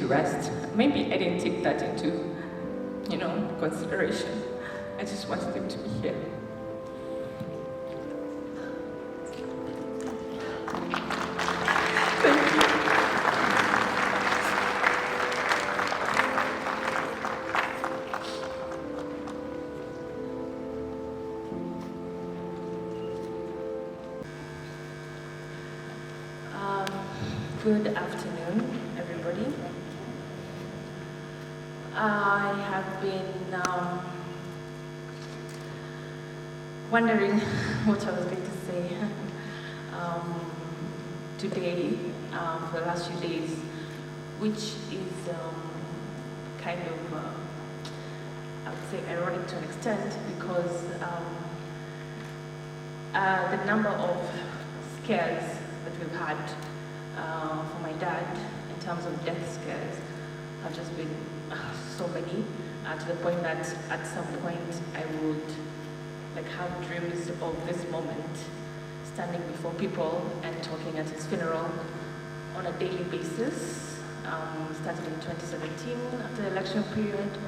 rest. Maybe I didn't take that into, consideration. I just wanted him to be here. Thank you. Good afternoon, everybody. I have been wondering what I was going to say today for the last few days, which is kind of, I would say, ironic to an extent, because the number of scares that we've had for my dad in terms of death scares have just been so many, to the point that at some point I would have dreams of this moment, standing before people and talking at his funeral on a daily basis, started in 2017 after the election period,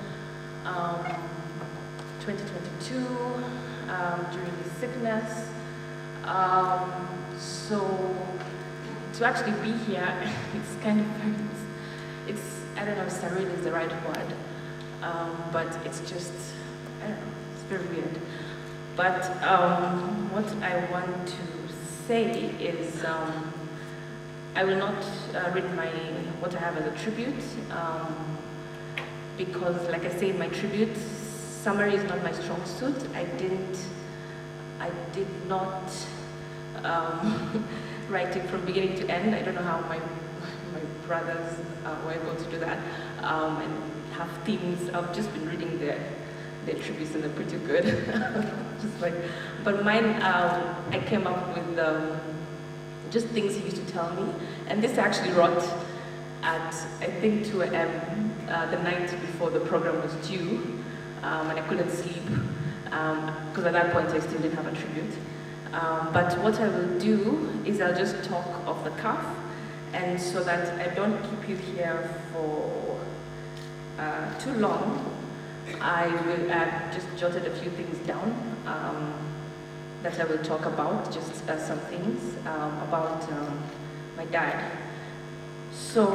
2022 during his sickness. So to actually be here, it's kind of I don't know if surreal is the right word, but it's just, I don't know, it's very weird. But what I want to say is, I will not read what I have as a tribute, because like I say in my tribute, summary is not my strong suit. I did not write it from beginning to end. I don't know how my brothers were able to do that, and have themes. I've just been reading their tributes and they're pretty good. But mine, I came up with just things he used to tell me, and this I actually wrote at I think 2 a.m. The night before the program was due, and I couldn't sleep because at that point I still didn't have a tribute. But what I will do is I'll just talk off the cuff, and so that I don't keep you here for too long, I will just jotted a few things down that I will talk about, just some things about my dad. So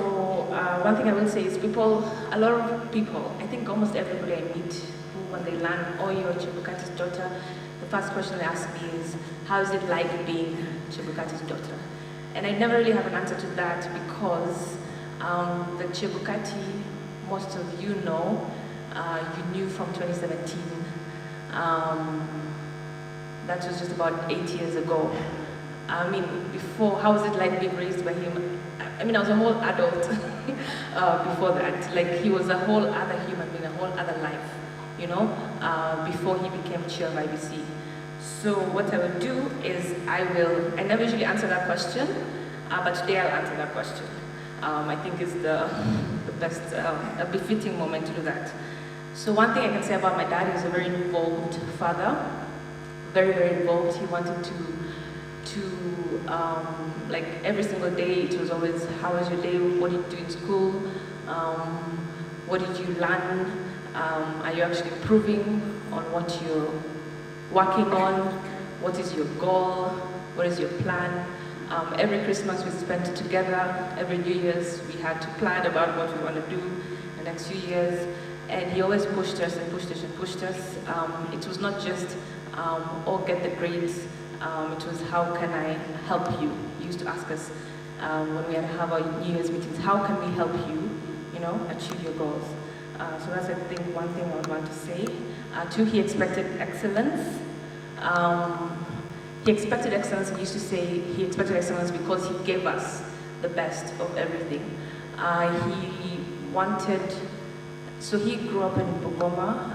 one thing I will say is a lot of people, I think almost everybody I meet, who when they learn, oh, you're Chebukati's daughter, the first question they ask me is, how is it like being Chebukati's daughter? And I never really have an answer to that, because the Chebukati most of you know, you knew from 2017. That was just about 8 years ago. I mean, before, how was it like being raised by him? I mean, I was a whole adult before that. He was a whole other human being, a whole other life, before he became chair of IBC. So what I will do is I never usually answer that question, but today I'll answer that question. I think it's the best, a befitting moment to do that. So one thing I can say about my dad, he's a very involved father, very, very involved. He wanted to every single day, it was always, how was your day? What did you do in school? What did you learn? Are you actually improving on what you're working on? What is your goal? What is your plan? Every Christmas we spent together. Every New Year's we had to plan about what we want to do the next few years. And he always pushed us and pushed us and pushed us. It was not just, get the grades. It was, how can I help you? He used to ask us when we had to have our New Year's meetings, how can we help you, achieve your goals? So that's, I think, one thing I would want to say. Two, he expected excellence. He expected excellence. He used to say he expected excellence because he gave us the best of everything. He wanted, so he grew up in Bungoma,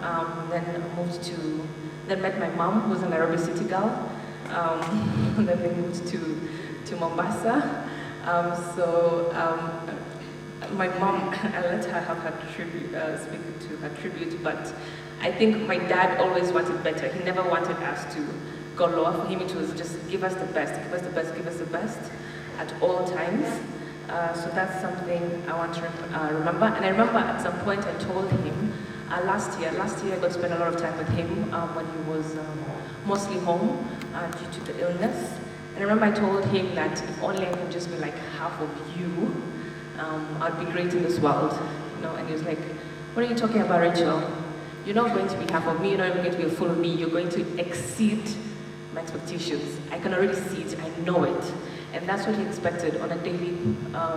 then met my mom, who was a Nairobi city girl. Then they moved to Mombasa. My mom, I let her have her tribute, speak to her tribute, but I think my dad always wanted better. He never wanted us to go lower. For him, it was just give us the best, give us the best, give us the best at all times. So that's something I want to remember. And I remember at some point I told him, last year I got to spend a lot of time with him when he was mostly home due to the illness. And I remember I told him that if only I could just be like half of you, I'd be great in this world. You know, and he was like, what are you talking about, Rachel? You're not going to be half of me, you're not even going to be a full of me, you're going to exceed my expectations. I can already see it, I know it. And that's what he expected on a daily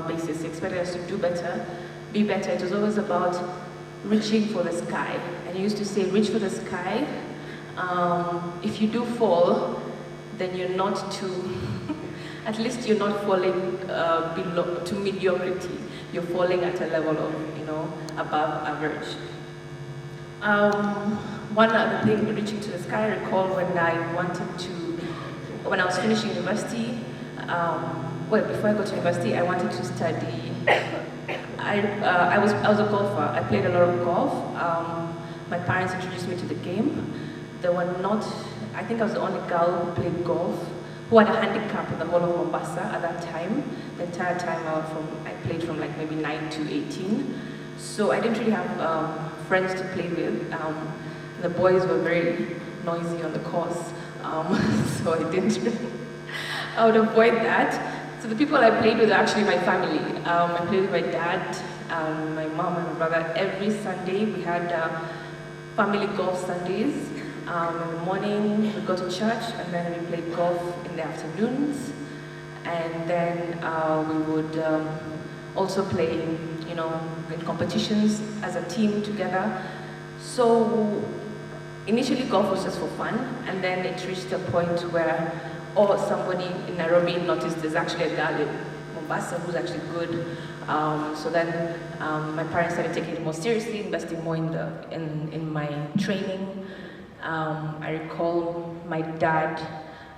basis. He expected us to do better, be better. It was always about reaching for the sky. And he used to say, reach for the sky. If you do fall, then you're not too, at least you're not falling below to mediocrity. You're falling at a level of, you know, above average. One other thing, reaching to the sky, I recall when I was finishing university, before I got to university, I wanted to study. I was a golfer. I played a lot of golf. My parents introduced me to the game. There were not, I think I was the only girl who played golf, who had a handicap in the whole of Mombasa at that time. The entire time I played from like maybe 9 to 18. So I didn't really have friends to play with. The boys were very noisy on the course, so I would avoid that. So the people I played with are actually my family. I played with my dad, my mom and my brother. Every Sunday we had family golf Sundays. In the morning we go to church and then we played golf in the afternoons. And then we would also play, you know, in competitions as a team together. So initially golf was just for fun, and then it reached a point where somebody in Nairobi noticed there's actually a girl in Mombasa who's actually good. So then my parents started taking it more seriously, investing more in my training. I recall my dad,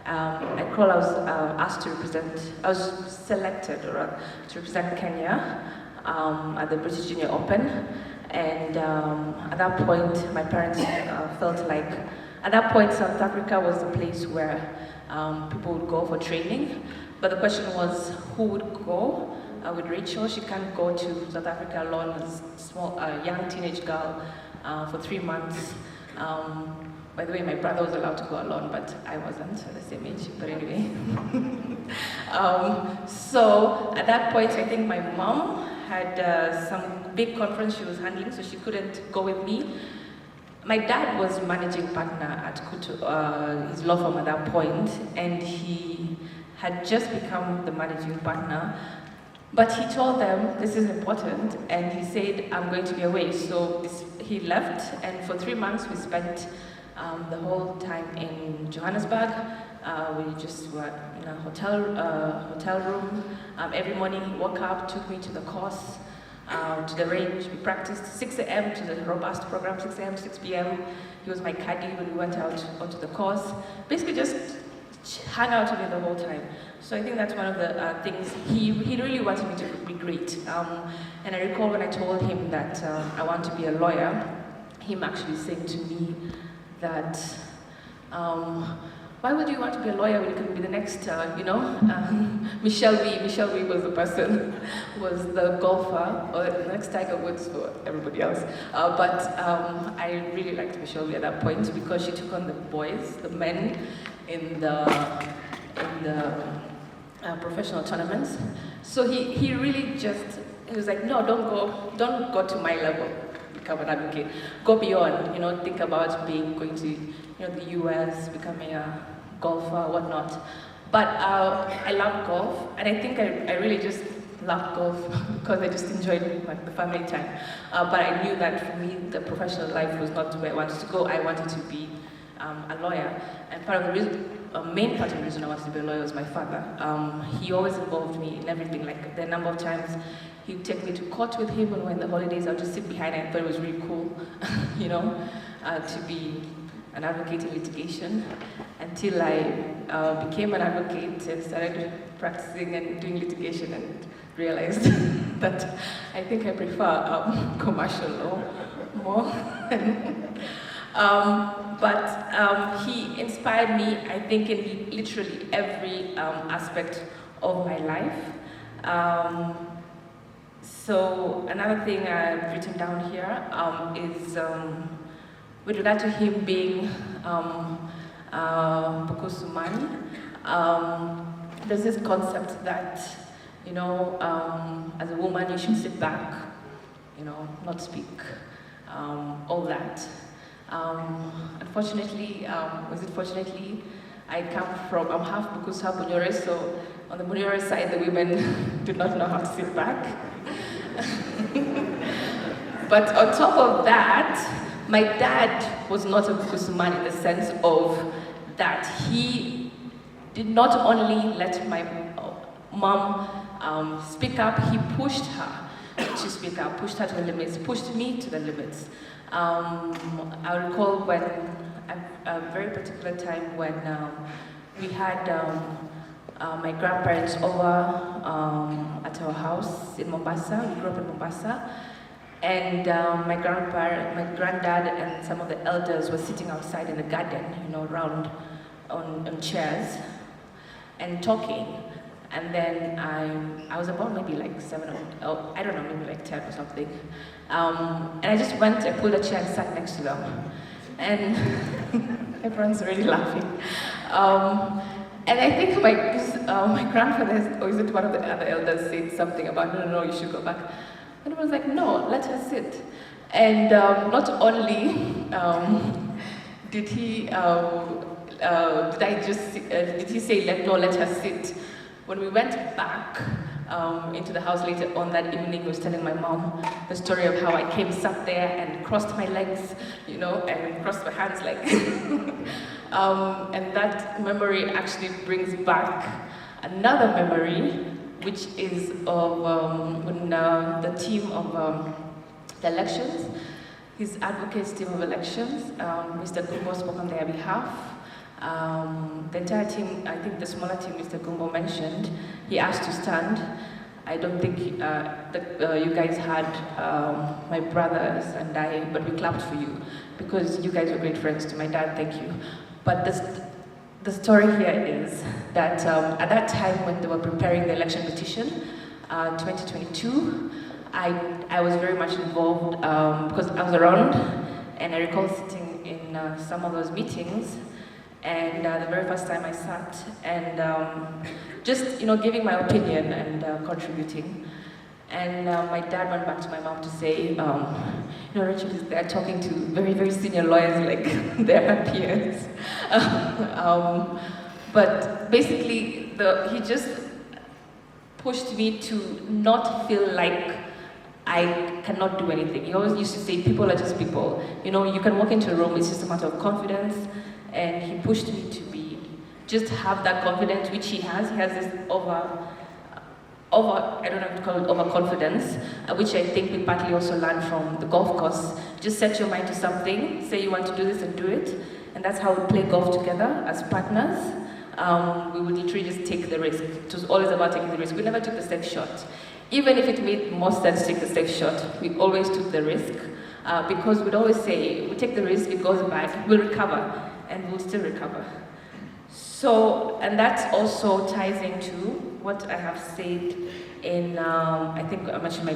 I was asked to represent, I was selected to represent Kenya at the British Junior Open. And at that point, my parents felt like, at that point, South Africa was the place where people would go for training. But the question was, who would go with Rachel? She can't go to South Africa alone as a small, young teenage girl for 3 months. By the way, my brother was allowed to go alone, but I wasn't at the same age. But anyway. So at that point, I think my mom had some big conference she was handling, so she couldn't go with me. My dad was managing partner at Kutu, his law firm at that point, and he had just become the managing partner. But he told them, this is important, and he said, I'm going to be away. So he left, and for 3 months we spent the whole time in Johannesburg. We just were in a hotel room. Every morning he woke up, took me to the course, to the range. We practiced 6 a.m. to the robust program, 6 a.m., 6 p.m. He was my caddy when we went out onto the course. Basically just hung out with me the whole time. So I think that's one of the things. He really wanted me to be great. And I recall when I told him that I want to be a lawyer, him actually saying to me that, why would you want to be a lawyer when you can be the next, Michelle V. Michelle V was the person, was the golfer, or the next Tiger Woods for everybody else. But I really liked Michelle V at that point because she took on the boys, the men, in the professional tournaments. So he really just, he was like, no, don't go to my level, become an advocate. Go beyond, think about going to, the US, becoming a golfer, whatnot. But I love golf, and I think I really just loved golf because I just enjoyed the family time. But I knew that for me, the professional life was not where I wanted to go. I wanted to be a lawyer, and part of the reason, main part of the reason I wanted to be a lawyer was my father. He always involved me in everything. Like the number of times he'd take me to court with him when we were in the holidays. I'd just sit behind and I thought it was really cool, to be an advocate in litigation, until I became an advocate and started practicing and doing litigation and realized that I think I prefer commercial law more. But he inspired me, I think, in literally every aspect of my life. So another thing I've written down here is with regard to him being Bukusumani, there's this concept that, you know, as a woman you should sit back, you know, not speak, all that. Unfortunately, fortunately, I'm half Bukusu, half Bunyore, so on the Bunyore side, the women do not know how to sit back. But on top of that, my dad was not a Bukusumani in the sense of that he did not only let my mom speak up, he pushed her to speak up, pushed her to the limits, pushed me to the limits. I recall when, a very particular time when we had my grandparents over at our house in Mombasa. We grew up in Mombasa. And my granddad and some of the elders were sitting outside in the garden, you know, around on chairs and talking. And then I was about maybe like 7 or, I don't know, maybe like 10 or something. And I just went, I pulled a chair and sat next to them. And everyone's already laughing. And I think my grandfather, or is it one of the other elders, said something about, no, you should go back. And everyone's like, no, let her sit. And not only did he say, no, let her sit. When we went back into the house later on that evening, I was telling my mom the story of how I came, sat there and crossed my legs, you know, and crossed my hands like, and that memory actually brings back another memory, which is of when the team of the elections, his advocates team of elections, Mr. Gumbo spoke on their behalf. The entire team, I think the smaller team Mr. Gumbo mentioned, he asked to stand. I don't think you guys had my brothers and I, but we clapped for you because you guys were great friends to my dad, thank you. But the story here is that at that time when they were preparing the election petition, 2022, I was very much involved because I was around, and I recall sitting in some of those meetings, and the very first time I sat and just, you know, giving my opinion and contributing. And my dad went back to my mom to say, you know, Rachel is there talking to very, very senior lawyers, like they're my peers. But basically, he just pushed me to not feel like I cannot do anything. He always used to say, people are just people. You know, you can walk into a room, it's just a matter of confidence. And he pushed me to just have that confidence, which he has. He has this I don't know if to call it overconfidence, which I think we partly also learned from the golf course. Just set your mind to something, say you want to do this and do it. And that's how we play golf together as partners. We would literally just take the risk. It was always about taking the risk. We never took the safe shot. Even if it made more sense to take the safe shot, we always took the risk. Because we'd always say, we take the risk, it goes bad, we'll recover, and we'll still recover. So, and that also ties into what I have said in, I think I mentioned my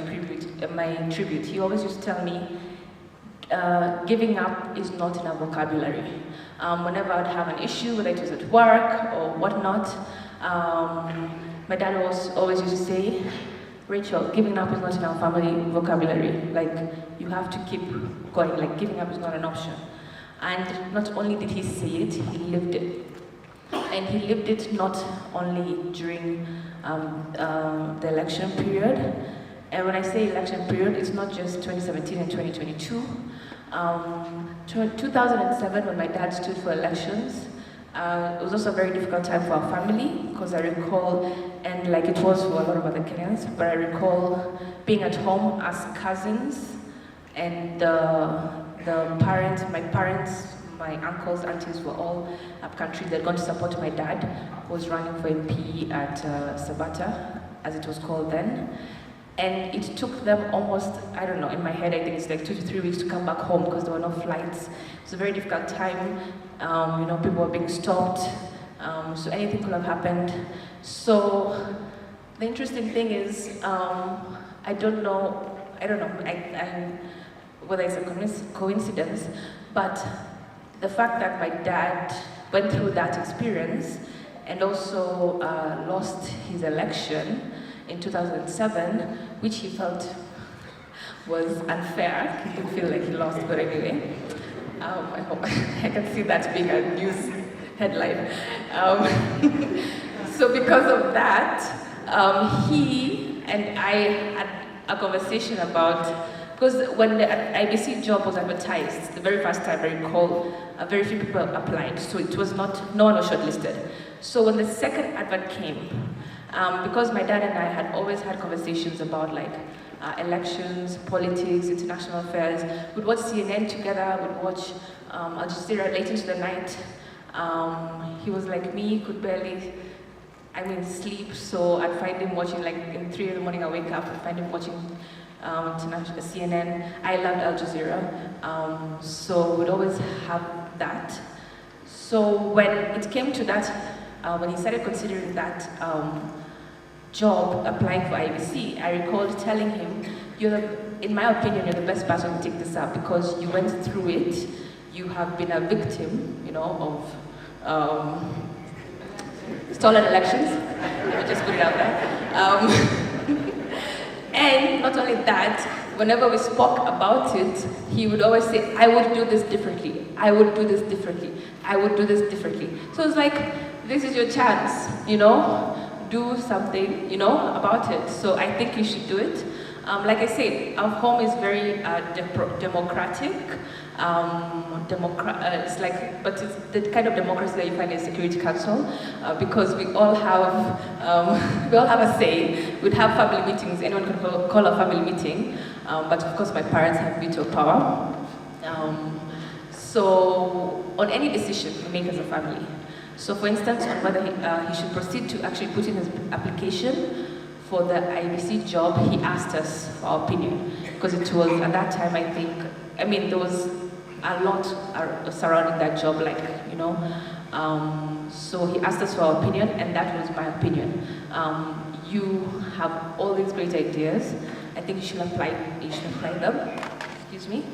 tribute. He always used to tell me, giving up is not in our vocabulary. Whenever I'd have an issue, whether it was at work or whatnot, my dad always used to say, Rachel, giving up is not in our family vocabulary. Like, you have to keep going. Like, giving up is not an option. And not only did he say it, he lived it. And he lived it not only during the election period. And when I say election period, it's not just 2017 and 2022. 2007, when my dad stood for elections, it was also a very difficult time for our family, because I recall, and like it was for a lot of other Kenyans, but I recall being at home as cousins, and my parents, my uncles, aunties were all up country. They'd gone to support my dad, who was running for MP at Sabata, as it was called then. And it took them almost, I don't know, in my head I think it's like 2 to 3 weeks to come back home because there were no flights. It was a very difficult time. You know, people were being stopped. So anything could have happened. So The interesting thing is, I don't know, whether it's a coincidence, but the fact that my dad went through that experience and also lost his election in 2007, which he felt was unfair. He didn't feel like he lost, but anyway. I hope I can see that being a news headline. So because of that, he and I had a conversation about, because when the IBC job was advertised, the very first time I recall, very few people applied, so it was not, no one was shortlisted. So when the second advert came, because my dad and I had always had conversations about like elections, politics, international affairs, we'd watch CNN together, we'd watch Al Jazeera late into the night. He was like me, could barely, sleep, so I'd find him watching, like in 3 in the morning I wake up, I'd find him watching international CNN. I loved Al Jazeera, so we'd always have that. So when it came to that, when he started considering that job, applying for IBC, I recalled telling him, in my opinion, you're the best person to take this up because you went through it, you have been a victim, of stolen elections. Let me just put it out there. And not only that, whenever we spoke about it, he would always say, I would do this differently, I would do this differently, I would do this differently. So it's like, this is your chance, do something, about it. So I think you should do it. Like I said, our home is very democratic. It's like, but it's the kind of democracy that you find in Security Council, because we all have a say. We'd have family meetings. Anyone can call a family meeting, but of course my parents have veto power. So on any decision we make as a family. So for instance, on whether he should proceed to actually put in his application for the IBC job, he asked us for our opinion. Because it was, at that time, there was a lot surrounding that job, so he asked us for our opinion, and that was my opinion. You have all these great ideas. I think you should apply them. Excuse me.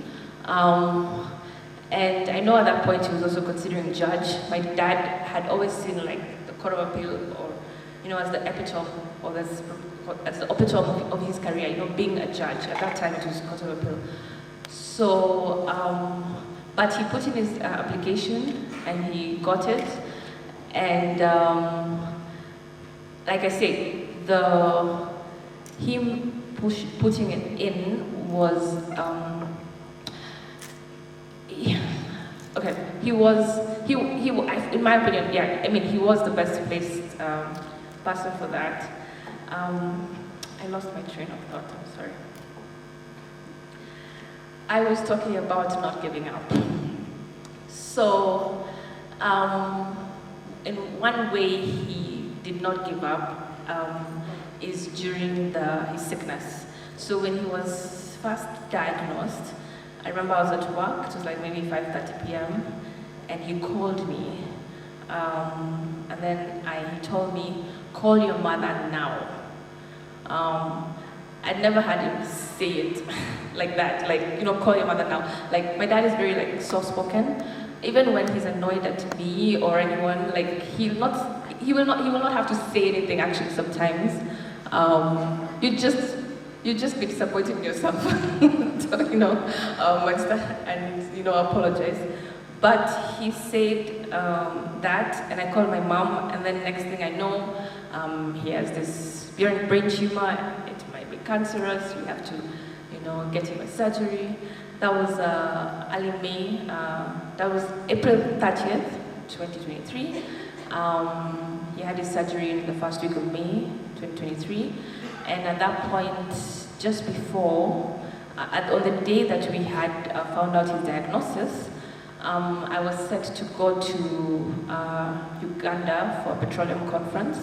And I know at that point he was also considering judge. My dad had always seen the Court of Appeal, or as the epitome, or as the epitome of his career, being a judge. At that time it was Court of Appeal. So, but he put in his application and he got it. And like I say, him putting it in was, okay, in my opinion, he was the best placed person for that. I lost my train of thought, I'm sorry. I was talking about not giving up. So, in one way he did not give up is during his sickness. So when he was first diagnosed, I remember I was at work, it was like maybe 5:30 p.m. and he called me. And then he told me, call your mother now. I'd never had him say it like that, call your mother now. My dad is very soft-spoken. Even when he's annoyed at me or anyone, he will not have to say anything actually sometimes. You just be disappointed in yourself, and apologize. But he said that, and I called my mom, and then next thing I know, he has this brain tumor. It might be cancerous. We have to, get him a surgery. That was early May. That was April 30th, 2023. He had his surgery in the first week of May, 2023. And at that point, just before, on the day that we had found out his diagnosis, I was set to go to Uganda for a petroleum conference.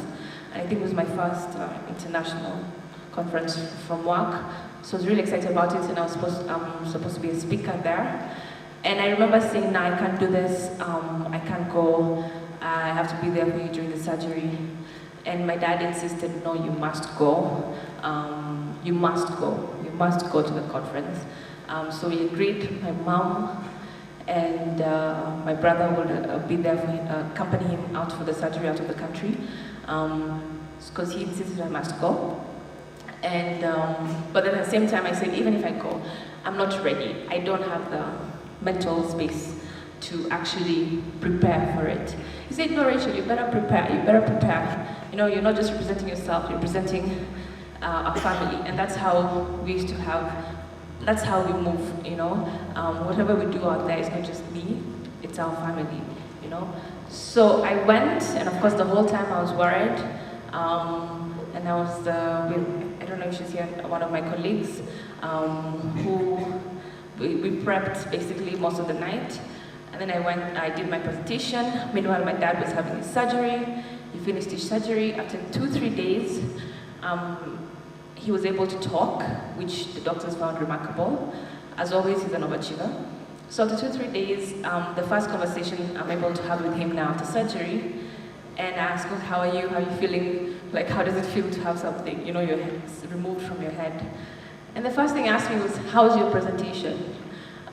I think it was my first international conference from work. So I was really excited about it, and I'm supposed to be a speaker there. And I remember saying, no, I can't do this, I can't go, I have to be there for you during the surgery. And my dad insisted, no, you must go. You must go. You must go to the conference. So we agreed. My mom and my brother would be there, accompany him out for the surgery out of the country, because he insisted I must go. And but at the same time, I said, even if I go, I'm not ready. I don't have the mental space to actually prepare for it. He said, no, Rachel, you better prepare. You better prepare. You know, you're not just representing yourself, you're representing a family. And that's how we used to have, that's how we move, you know. Whatever we do out there is not just me, it's our family, you know. So I went, and of course the whole time I was worried. And I was with, I don't know if she's here, one of my colleagues, who we prepped basically most of the night. And then I went, I did my presentation. Meanwhile, my dad was having his surgery. He finished his surgery. After 2-3 days, he was able to talk, which the doctors found remarkable. As always, he's an overachiever. So after 2-3 days, the first conversation I'm able to have with him now after surgery, and I asked him, how are you? How are you feeling? Like, how does it feel to have something, you know, your head's removed from your head? And the first thing he asked me was, how's your presentation?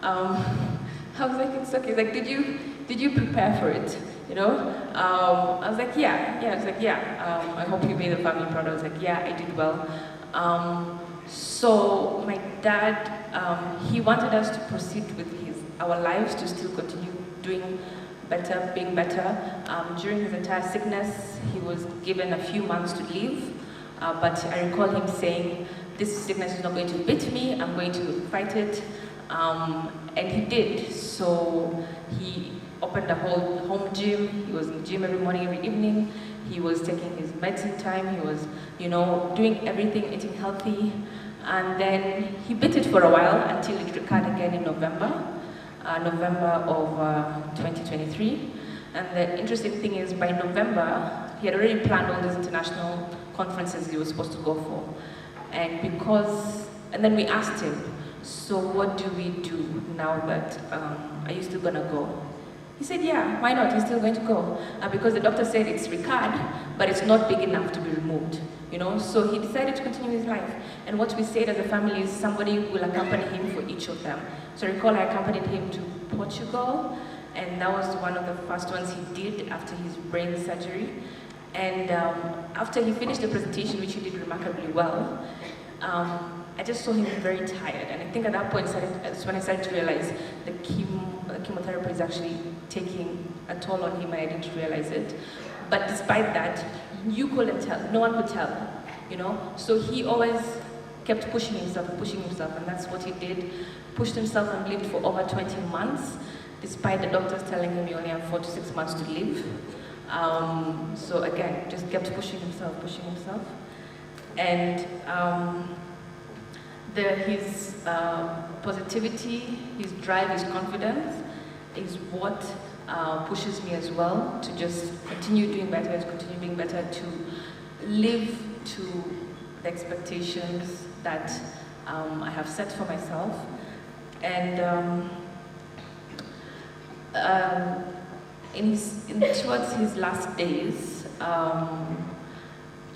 I was like, it's okay. Like, did you prepare for it? You know? I was like, yeah. I was like, yeah. I hope you made the family proud. I was like, yeah, I did well. So my dad, he wanted us to proceed with our lives, to still continue doing better, being better. During his entire sickness, he was given a few months to live, but I recall him saying, this sickness is not going to beat me, I'm going to fight it, and he did. So he opened a whole home gym. He was in the gym every morning, every evening. He was taking his medicine time. He was, you know, doing everything, eating healthy. And then he beat it for a while until it recurred again in November of 2023. And the interesting thing is, by November, he had already planned all these international conferences he was supposed to go for. And then we asked him, so what do we do now that, are you still gonna go? He said, yeah, why not? He's still going to go. Because the doctor said it's recurred, but it's not big enough to be removed. You know, so he decided to continue his life. And what we said as a family is somebody will accompany him for each of them. So I recall I accompanied him to Portugal, and that was one of the first ones he did after his brain surgery. And after he finished the presentation, which he did remarkably well, I just saw him very tired. And I think at that point, that's when I started to realize the chemotherapy is actually taking a toll on him, and I didn't realize it. But despite that, you couldn't tell, no one could tell, you know? So he always kept pushing himself, and that's what he did. Pushed himself and lived for over 20 months, despite the doctors telling him you only have 4 to 6 months to live. So again, just kept pushing himself. And his positivity, his drive, his confidence is what pushes me as well to just continue doing better, to live to the expectations that I have set for myself. And towards his last days,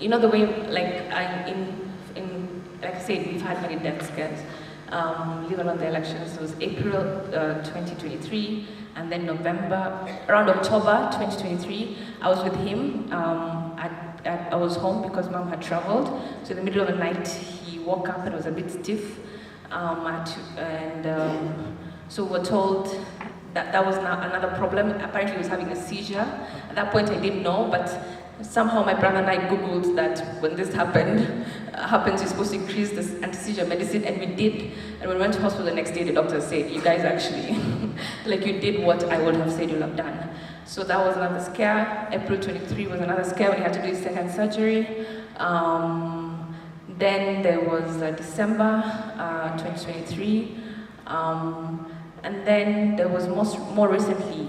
you know, the way, like like I said, we've had many death scares. Even on the elections, it was April 2023, and then around October 2023, I was with him. I was home because Mom had traveled. So in the middle of the night, he woke up and was a bit stiff. So we're told that was another problem. Apparently he was having a seizure. At that point I didn't know, but somehow my brother and I Googled that when this happens, you're supposed to increase this anti-seizure medicine, and we did. And when we went to hospital the next day, the doctor said, you guys actually, like, you did what I would have said you'll have done. So that was another scare. April 23 was another scare when he had to do his second surgery. Then there was December 2023. And then there was more recently,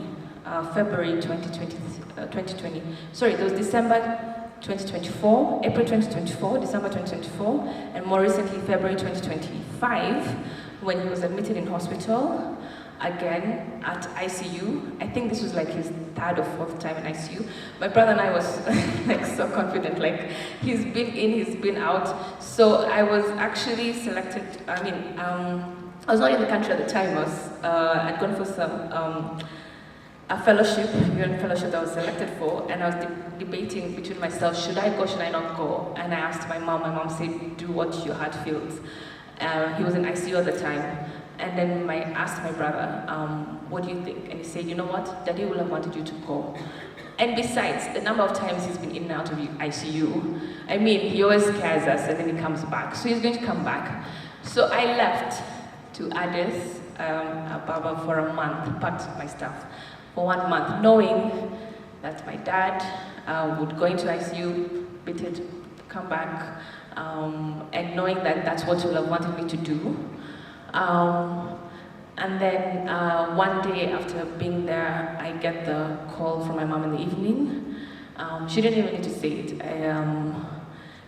February 2020. Sorry, there was December 2024, April 2024, December 2024, and more recently February 2025, when he was admitted in hospital. again at ICU. I think this was like his third or fourth time in ICU. My brother and I was like so confident, like he's been in, he's been out. So I was actually selected, I was not in the country at the time. I'd gone for some a fellowship, UN fellowship that I was selected for, and I was debating between myself, should I go, should I not go? And I asked my mom said, do what your heart feels. He was in ICU at the time, and then I asked my brother, what do you think? And he said, you know what, Daddy will have wanted you to go. And besides, the number of times he's been in and out of ICU, I mean, he always scares us and then he comes back. So he's going to come back. So I left to Addis Ababa for a month, packed my stuff for 1 month, knowing that my dad would go into ICU, beat it, come back, and knowing that that's what he would have wanted me to do. And then one day after being there, I get the call from my mom in the evening. She didn't even need to say it.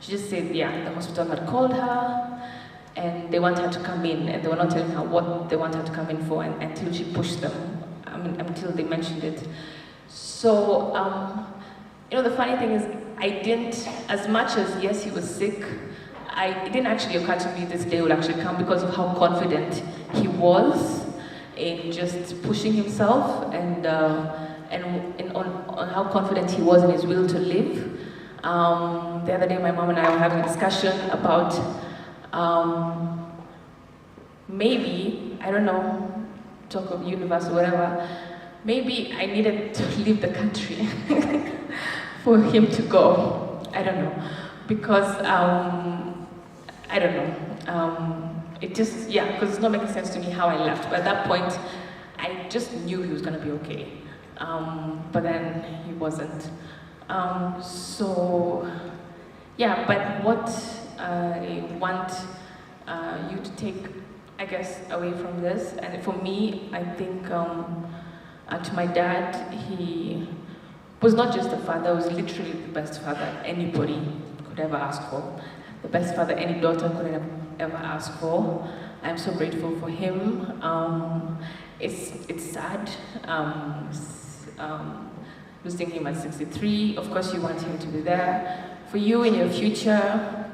She just said, yeah, the hospital had called her, and they want her to come in, and they were not telling her what they want her to come in for until she pushed them. Until they mentioned it. So, the funny thing is, I didn't, as much as yes, he was sick, it didn't actually occur to me this day would actually come because of how confident he was in just pushing himself and on how confident he was in his will to live. The other day, my mom and I were having a discussion about maybe, I don't know, talk of universe or whatever, maybe I needed to leave the country for him to go. I don't know. Because, I don't know. It just, because it's not making sense to me how I left. But at that point, I just knew he was going to be okay. But then he wasn't. But what I want you to take, I guess, away from this, and for me, I think to my dad, he was not just a father, he was literally the best father anybody could ever ask for, the best father any daughter could ever ask for. I'm so grateful for him. It's sad losing him at 63. Of course, you want him to be there for you in your future.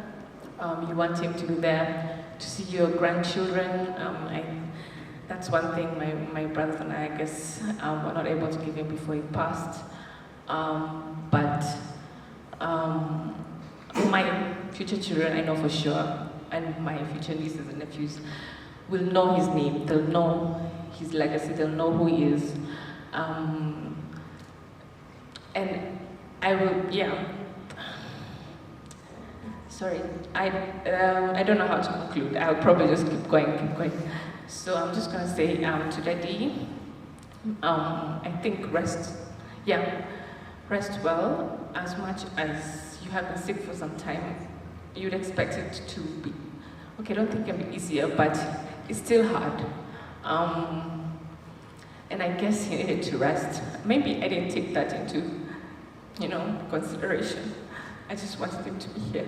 You want him to be there to see your grandchildren. That's one thing my brothers and I guess, were not able to give him before he passed. But my future children, I know for sure, and my future nieces and nephews will know his name, they'll know his legacy, they'll know who he is. And I will, sorry, I don't know how to conclude. I'll probably just keep going. So I'm just gonna say to Daddy, I think rest well. As much as you have been sick for some time, you'd expect it to be, okay, I don't think it can be easier, but it's still hard. And I guess he needed to rest. Maybe I didn't take that into, consideration. I just wanted him to be here.